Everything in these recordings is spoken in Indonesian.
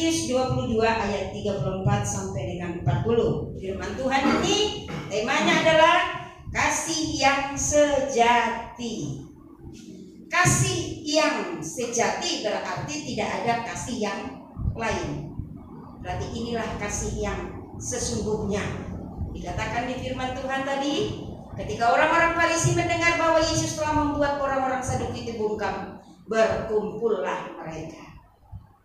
Matius 22 ayat 34 sampai dengan 40. Firman Tuhan ini temanya adalah kasih yang sejati. Kasih yang sejati berarti tidak ada kasih yang lain. Berarti inilah kasih yang sesungguhnya. Dikatakan di firman Tuhan tadi, ketika orang-orang Farisi mendengar bahwa Yesus telah membuat orang-orang Saduki itu bungkam, berkumpullah mereka.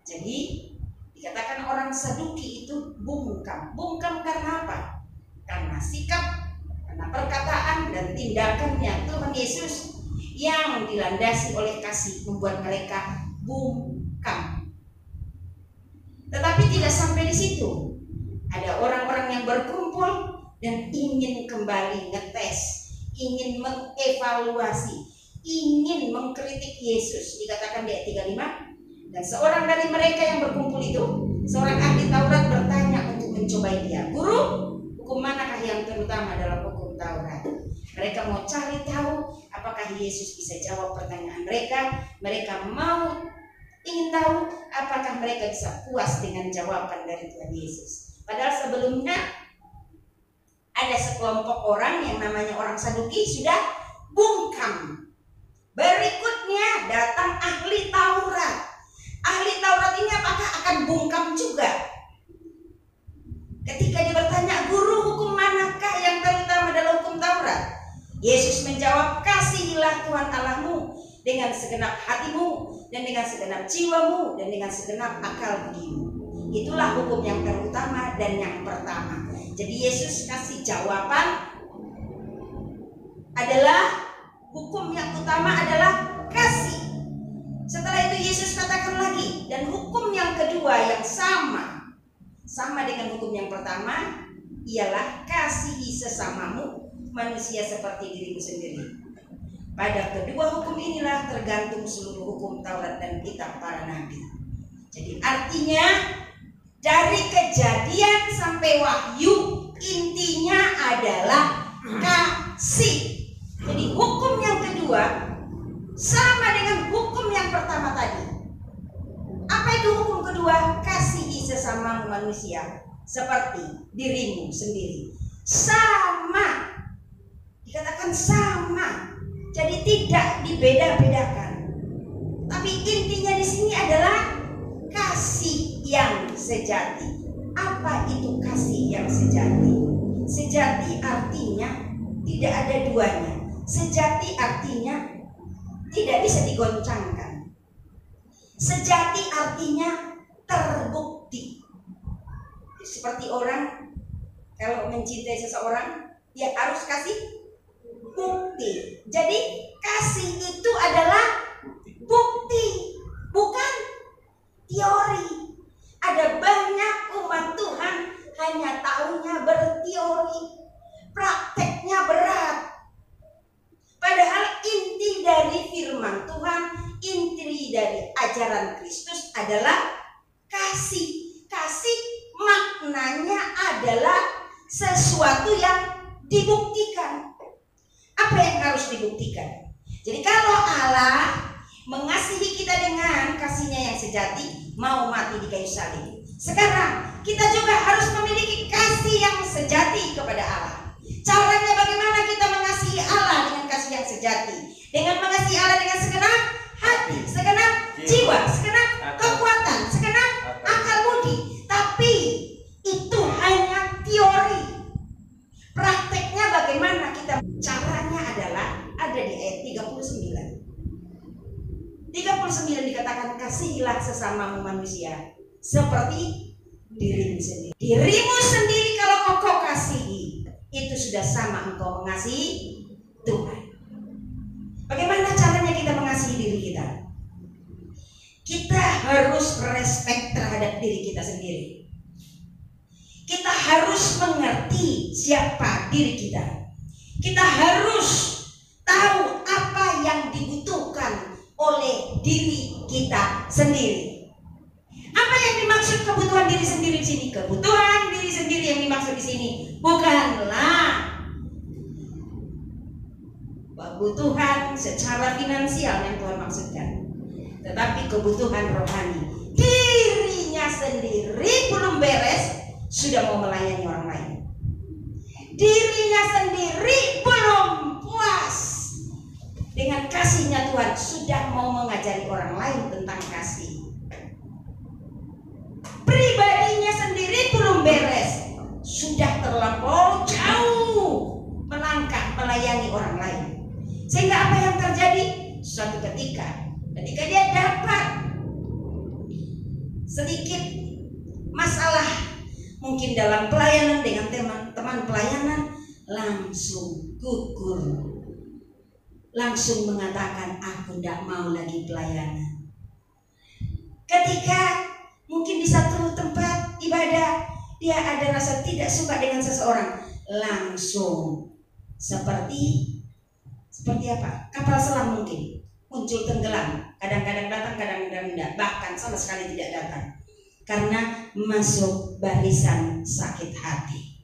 Jadi dikatakan orang Saduki itu bungkam. Bungkam karena apa? Karena sikap, karena perkataan dan tindakannya Tuhan Yesus yang dilandasi oleh kasih membuat mereka bungkam. Tetapi tidak sampai di situ. Ada orang-orang yang berkumpul dan ingin kembali ngetes, ingin mengevaluasi, ingin mengkritik Yesus. Dikatakan di ayat 35, dan seorang dari mereka yang berkumpul itu, seorang ahli Taurat, bertanya untuk mencobai dia, "Guru, hukum manakah yang terutama dalam hukum Taurat?" Mereka mau cari tahu apakah Yesus bisa jawab pertanyaan mereka. Mereka ingin tahu apakah mereka bisa puas dengan jawaban dari Tuhan Yesus. Padahal sebelumnya ada sekelompok orang yang namanya orang Saduki sudah bungkam. Berikutnya datang ahli Taurat. Ahli Taurat ini apakah akan bungkam juga? Ketika dia bertanya, "Guru, hukum manakah yang terutama dalam hukum Taurat?" Yesus menjawab, "Kasihilah Tuhan Allahmu dengan segenap hatimu, dan dengan segenap jiwamu, dan dengan segenap akal budimu." Itulah hukum yang terutama dan yang pertama. Jadi Yesus kasih jawaban adalah hukum yang utama adalah kasih. Setelah itu Yesus katakan lagi, dan hukum yang kedua yang sama dengan hukum yang pertama ialah kasihi sesamamu manusia seperti dirimu sendiri. Pada kedua hukum inilah tergantung seluruh hukum Taurat dan kitab para nabi. Jadi artinya dari Kejadian sampai Wahyu intinya adalah kasih. Jadi hukum yang kedua sama dengan hukum yang pertama tadi. Apa itu hukum kedua? Kasihi sesama manusia seperti dirimu sendiri. Sama. Dikatakan sama. Jadi tidak dibeda-bedakan. Tapi intinya di sini adalah kasih yang sejati. Apa itu kasih yang sejati? Sejati artinya tidak ada duanya. Sejati artinya tidak bisa digoncangkan. Sejati artinya terbukti. Seperti orang kalau mencintai seseorang, dia harus kasih bukti. Jadi kasih itu adalah bukti, bukan teori. Ada banyak umat Tuhan hanya tahunya berteori, prakteknya berat. Padahal inti dari firman Tuhan, inti dari ajaran Kristus adalah kasih. Kasih maknanya adalah sesuatu yang dibuktikan. Apa yang harus dibuktikan? Jadi kalau Allah mengasihi kita dengan kasihnya yang sejati, mau mati di kayu salib, sekarang kita juga harus memiliki kasih yang sejati kepada Allah. Caranya bagaimana kita mengasihi Allah dengan kasih yang sejati? Dengan mengasihi Allah dengan segenap hati, segenap jiwa, segenap kekuatan, segenap akal budi. Tapi itu hanya teori. Prakteknya bagaimana kita? Caranya adalah ada di ayat 39. 39 dikatakan, kasihilah sesamamu manusia seperti dirimu sendiri. Dirimu sendiri kalau engkau kasihi, itu sudah sama engkau mengasihi Tuhan. Bagaimana caranya kita mengasihi diri kita? Kita harus respect terhadap diri kita sendiri. Kita harus mengerti siapa diri kita. Kita harus tahu apa yang dibutuhkan oleh diri kita sendiri. Apa yang dimaksud kebutuhan diri sendiri di sini? Kebutuhan diri sendiri yang dimaksud di sini bukanlah kebutuhan secara finansial yang Tuhan maksudkan, tetapi kebutuhan rohani. Dirinya sendiri belum beres, sudah mau melayani orang lain. Dirinya sendiri belum puas dengan kasihnya Tuhan, sudah mau mengajari orang lain tentang kasih. Pribadinya sendiri belum beres, sudah terlampau jauh melangkah melayani orang lain. Sehingga apa yang terjadi? Suatu ketika dia dapat sedikit masalah, mungkin dalam pelayanan dengan teman pelayanan, langsung gugur, langsung mengatakan aku tidak mau lagi pelayanan. Ketika mungkin di satu tempat ibadah dia ada rasa tidak suka dengan seseorang, langsung seperti apa? Kapal selam mungkin muncul tenggelam, kadang-kadang datang, kadang-kadang tidak, bahkan sama sekali tidak datang, karena masuk barisan sakit hati.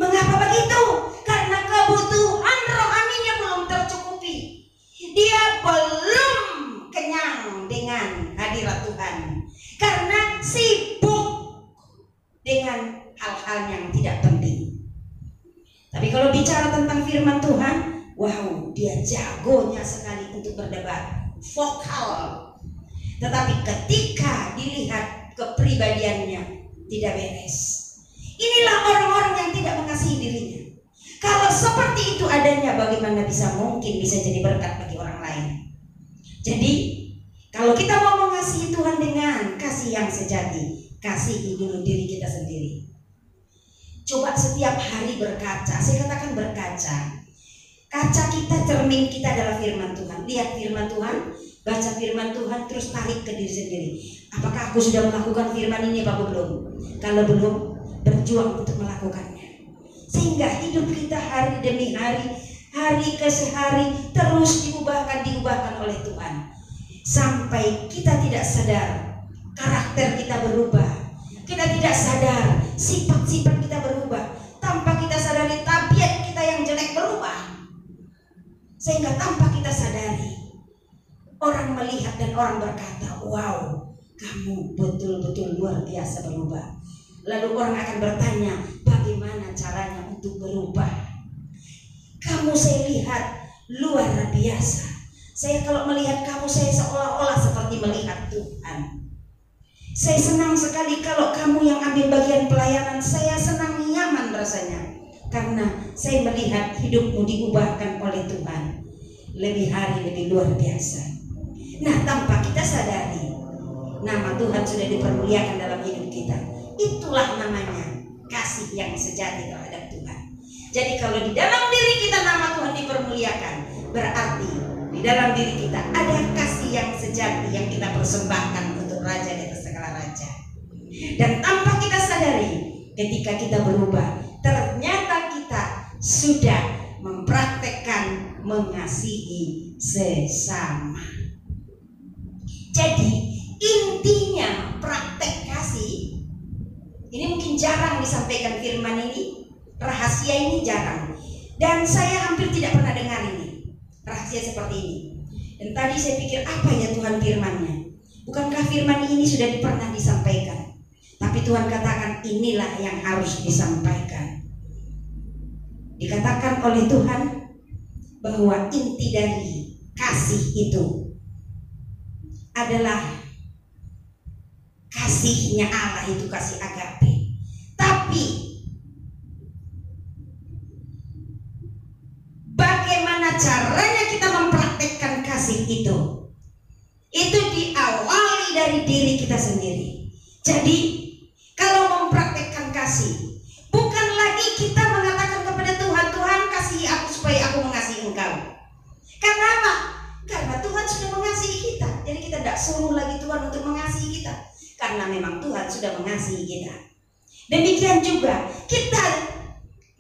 Mengapa begitu? Karena kebutuhan rohaninya belum tercukupi. Dia belum kenyang dengan hadirat Tuhan, karena sibuk dengan hal-hal yang tidak penting. Tapi kalau bicara tentang firman Tuhan, wow, dia jagonya sekali untuk berdebat, vokal. Tetapi ketika dilihat kepribadiannya tidak beres. Inilah orang-orang yang tidak mengasihi dirinya. Kalau seperti itu adanya, bagaimana mungkin bisa jadi berkat bagi orang lain. Jadi kalau kita mau mengasihi Tuhan dengan kasih yang sejati, kasihi dulu diri kita sendiri. Coba setiap hari berkaca, saya katakan berkaca. Kaca kita, cermin kita adalah firman Tuhan. Lihat firman Tuhan, baca firman Tuhan, terus tarik ke diri sendiri. Apakah aku sudah melakukan firman ini apa belum? Kalau belum, berjuang untuk melakukannya. Sehingga hidup kita hari demi hari, hari ke hari, terus diubahkan oleh Tuhan. Sampai kita tidak sadar, karakter kita berubah. Kita tidak sadar, sifat-sifat kita berubah. Tanpa kita sadari, tabiat kita yang jelek berubah. Sehingga tanpa kita sadari, orang melihat dan orang berkata, wow, kamu betul-betul luar biasa berubah. Lalu orang akan bertanya, bagaimana caranya untuk berubah? Kamu saya lihat luar biasa. Saya kalau melihat kamu, saya seolah-olah seperti melihat Tuhan. Saya senang sekali kalau kamu yang ambil bagian pelayanan, saya senang nyaman rasanya. Karena saya melihat hidupmu diubahkan oleh Tuhan. Lebih hari lebih luar biasa. Nah, tanpa kita sadari, nama Tuhan sudah dipermuliakan dalam hidup kita. Itulah namanya kasih yang sejati terhadap Tuhan. Jadi kalau di dalam diri kita nama Tuhan dipermuliakan, berarti di dalam diri kita ada kasih yang sejati yang kita persembahkan untuk Raja di atas segala raja. Dan tanpa kita sadari, ketika kita berubah, ternyata kita sudah mempraktekkan mengasihi sesama. Jadi intinya praktek kasih ini mungkin jarang disampaikan firman ini, rahasia ini jarang. Dan saya hampir tidak pernah dengar ini, rahasia seperti ini. Dan tadi saya pikir apa ya Tuhan firmannya? Bukankah firman ini sudah pernah disampaikan? Tapi Tuhan katakan inilah yang harus disampaikan. Dikatakan oleh Tuhan bahwa inti dari kasih itu adalah kasihnya Allah, itu kasih agape. Tapi bagaimana caranya kita mempraktekkan kasih itu? Itu diawali dari diri kita sendiri. Jadi kalau mempraktekkan kasih, bukan lagi kita mengatakan kepada Tuhan, Tuhan kasihi aku supaya aku mengasihi Engkau. Kenapa? Karena Tuhan sudah mengasihi kita. Jadi kita tidak suruh lagi Tuhan untuk mengasihi kita, karena memang Tuhan sudah mengasihi kita. Demikian juga kita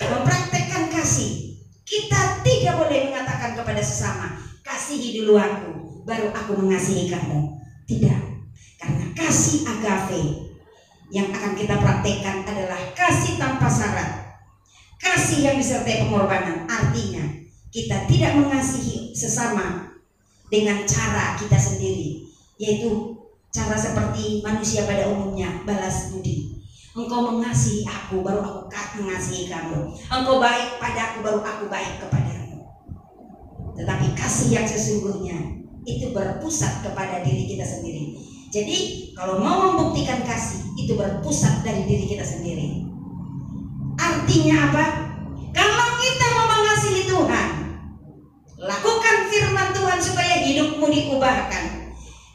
mempraktekkan kasih. Kita tidak boleh mengatakan kepada sesama, kasihi dulu aku, baru aku mengasihi kamu. Tidak. Karena kasih agape yang akan kita praktekkan adalah kasih tanpa syarat, kasih yang disertai pengorbanan. Artinya kita tidak mengasihi sesama dengan cara kita sendiri, yaitu cara seperti manusia pada umumnya, balas budi. Engkau mengasihi aku, baru aku mengasihi kamu. Engkau baik padaku, baru aku baik kepadamu. Tetapi kasih yang sesungguhnya itu berpusat kepada diri kita sendiri. Jadi kalau mau membuktikan kasih, itu berpusat dari diri kita sendiri. Artinya apa? Kalau kita mau mengasihi Tuhan, lakukan firman Tuhan supaya hidupmu diubahkan.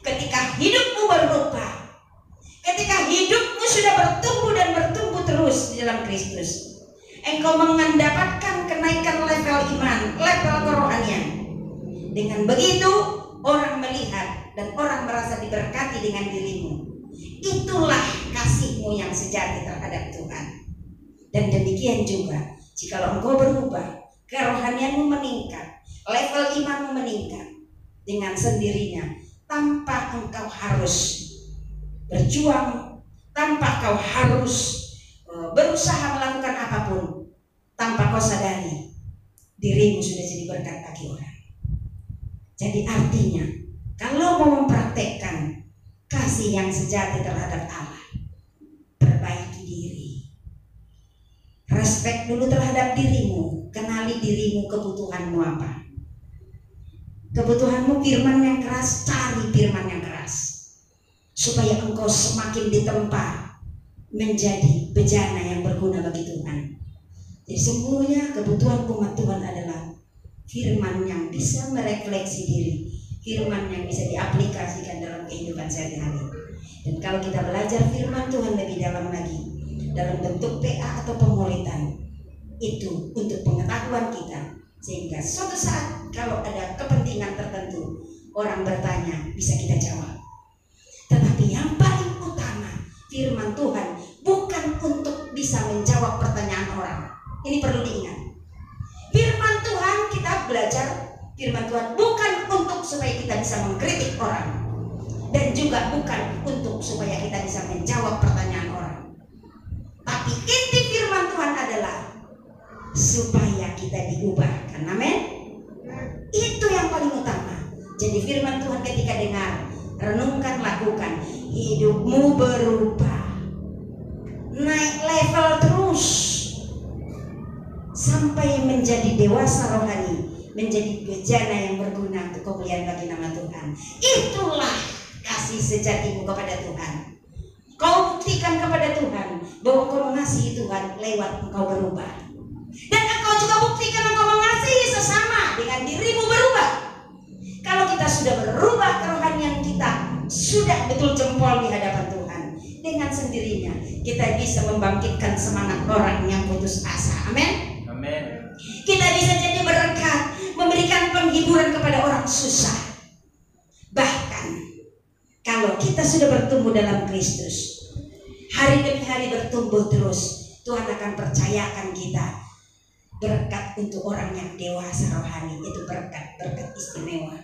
Ketika hidupmu berubah, ketika hidupmu sudah bertumbuh dan bertumbuh terus di dalam Kristus, engkau mendapatkan kenaikan level iman, level kerohanian. Dengan begitu orang melihat dan orang merasa diberkati dengan dirimu. Itulah kasihmu yang sejati terhadap Tuhan. Dan demikian juga jikalau engkau berubah, kerohanianmu meningkat, level imanmu meningkat dengan sendirinya, tanpa engkau harus berjuang, tanpa kau harus berusaha melakukan apapun, tanpa kau sadari dirimu sudah jadi berkat bagi orang. Jadi artinya kalau mau mempraktekkan kasih yang sejati terhadap Allah, perbaiki diri, respek dulu terhadap dirimu, kenali dirimu, kebutuhanmu apa. Kebutuhanmu firman yang keras, cari firman yang keras supaya engkau semakin ditempa menjadi bejana yang berguna bagi Tuhan. Jadi sesungguhnya kebutuhan umat Tuhan adalah firman yang bisa merefleksi diri, firman yang bisa diaplikasikan dalam kehidupan sehari-hari. Dan kalau kita belajar firman Tuhan lebih dalam lagi dalam bentuk PA atau pemulitan, itu untuk pengetahuan kita, sehingga suatu saat kalau ada kepentingan tertentu orang bertanya bisa kita jawab. Tetapi yang paling utama, firman Tuhan bukan untuk bisa menjawab pertanyaan orang. Ini perlu diingat. Firman Tuhan, kita belajar firman Tuhan bukan untuk supaya kita bisa mengkritik orang, dan juga bukan untuk supaya kita bisa menjawab pertanyaan orang. Tapi inti firman Tuhan adalah supaya kita diubahkan. Amin. Itu yang paling utama. Jadi firman Tuhan ketika dengar, renungkan, lakukan, hidupmu berubah, naik level terus sampai menjadi dewasa rohani, menjadi bejana yang berguna untuk kemuliaan bagi nama Tuhan. Itulah kasih sejatimu kepada Tuhan. Kau buktikan kepada Tuhan bahwa kau mengasihi Tuhan lewat engkau berubah. Dan engkau juga buktikan engkau mengasihi sesama dengan dirimu berubah. Kalau kita sudah berubah, kerohanian kita sudah betul jempol di hadapan Tuhan, dengan sendirinya kita bisa membangkitkan semangat orang yang putus asa. Amin. Amin. Kita bisa jadi berkat, memberikan penghiburan kepada orang susah. Bahkan kalau kita sudah bertumbuh dalam Kristus, hari demi hari bertumbuh terus, Tuhan akan percayakan kita berkat untuk orang yang dewasa rohani. Itu berkat istimewa.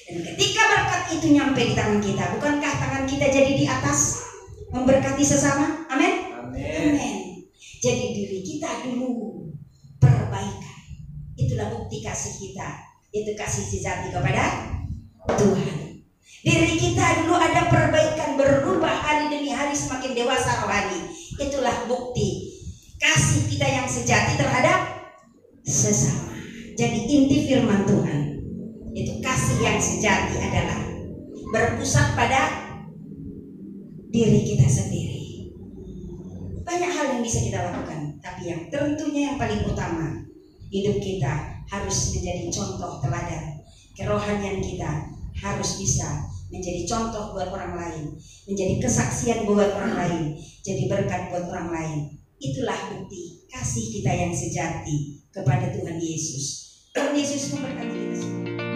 Dan ketika berkat itu nyampe di tangan kita, bukankah tangan kita jadi di atas memberkati sesama? Amin. Amin. Jadi diri kita dulu perbaikan. Itulah bukti kasih kita. Itu kasih sejati kepada Tuhan. Diri kita dulu ada perbaikan, berubah hari demi hari semakin dewasa rohani. Itulah bukti kasih kita yang sejati terhadap sesama. Jadi inti firman Tuhan itu kasih yang sejati adalah berpusat pada diri kita sendiri. Banyak hal yang bisa kita lakukan, tapi yang tentunya yang paling utama, hidup kita harus menjadi contoh teladan. Kerohanian kita harus bisa menjadi contoh buat orang lain, menjadi kesaksian buat orang lain, jadi berkat buat orang lain. Itulah bukti kasih kita yang sejati kepada Tuhan Yesus. Tuhan Yesus memberkati kita semua.